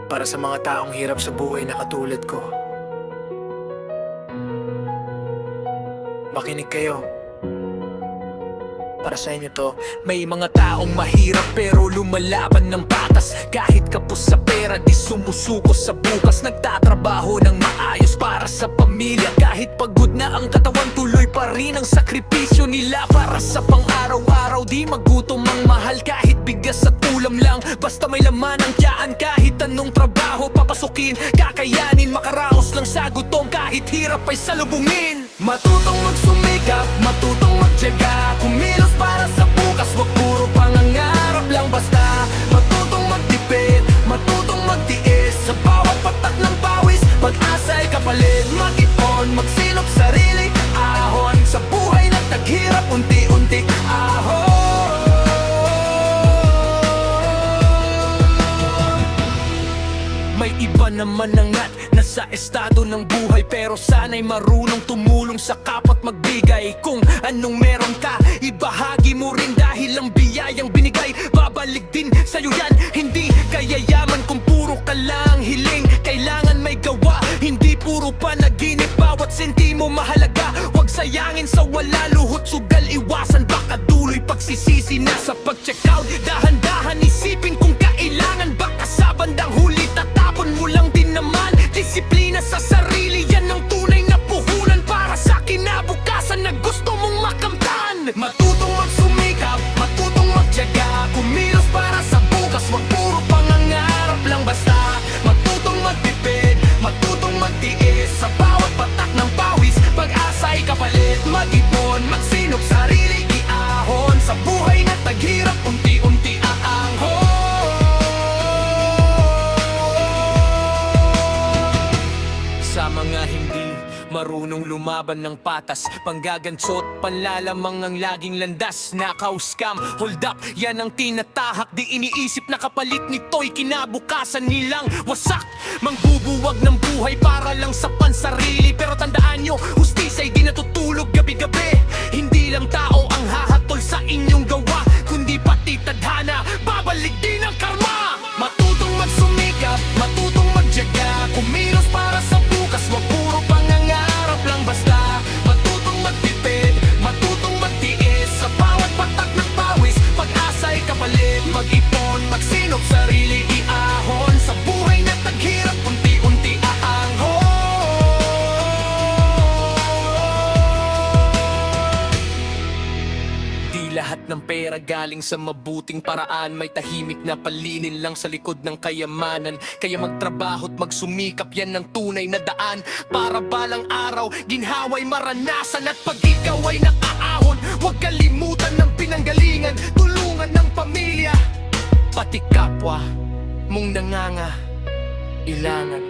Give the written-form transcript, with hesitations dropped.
Para sa mga taong hirap sa buhay na katulad ko. Makinig kayo. Para sa inyo to. May mga taong mahirap pero lumalaban ng batas. Kahit kapos sa pera, di sumusuko sa bukas. Nagtatrabaho ng maayos para sa pamilya. Kahit pagod na ang katawan, tuloy pa rin ang sakripisyo nila. Para sa pang-araw-araw, di magutom ang mahal. Kahit bigas at ulam lang, basta may laman ang tiyaan. Kahit anong trabaho papasukin, kakayanin. Makaraos lang sa gutom, kahit hirap ay salubungin. Matutong magsumikap, matutong magtiyaga, kumilos para sa bukas, wag puro pangangarap lang basta. Matutong magtipid, matutong magtiis, sa bawat patak ng pawis, pag-asa ay kapalit. Mag-ipon, magsilop sarili, ahon sa buhay na taghirap, unti-unti ahon. May iba naman nangat na sa estado ng buhay, pero sana'y marunong tumulong sa kapwa't magbigay. Kung anong meron ka, ibahagi mo rin, dahil ang biyayang binigay babalik din sa'yo yan. Hindi kayayaman kung puro ka lang hiling, kailangan may gawa, hindi puro panaginip. Bawat sentimo mahalaga, huwag sayangin sa wala. Luhot sugal, iwasan, baka duloy pagsisisi na sa pag-check out. Dahan-dahan isipin kung kailangan, baka sa bandang huli tatapon mo lang din naman. Disiplina sa sarili, yan ang tunay na puhunan para sa kinabukasan na gusto mong makamtan. Matutong magsumikap, matutong magtiyaga, kumilos para sa bukas, wag puro pangangarap lang basta. Matutong magtipid, matutong magtiis, sa bawat patak ng pawis, pag-asa ay kapalit. Mag-ipon, magsinop sarili, iahon sa buhay na taghirap, unti-unti aahon. Sa mga hindi marunong lumaban ng patas, panggagantsot, panlalamang ang laging landas. Nakaw-scam, hold up, yan ang tinatahak. Di iniisip na kapalit nito'y kinabukasan nilang wasak. Mangbubuwag ng buhay para lang sa pansarili. Pero tandaan nyo, hustisa'y di natutulog gabi-gabi. Hindi lang tao ang hahatol sa inyong gawa, kundi pati tadhana, babalik din ang karma. Matutong magsumikap, matutong magtiyaga, kumilos para sa bukas, wag puro pangangarap lang basta. Matutong magtipid, matutong magtiis, sa bawat patak ng pawis, pag-asa ay kapalit. Mag-ipon, magsinop sarili, iahon sa buhay na taghirap, unti-unti aahon. Di lahat ng pera galing sa mabuting paraan, may tahimik na palinin lang sa likod ng kayamanan. Kaya magtrabaho't magsumikap, yan ang tunay na daan, para balang araw ginhawa'y maranasan. At pag ikaw ay nakaahon, huwag kalimutan ng pinanggalingan, tulungan ng pamilya, pati kapwa mong nanganga. Ilangan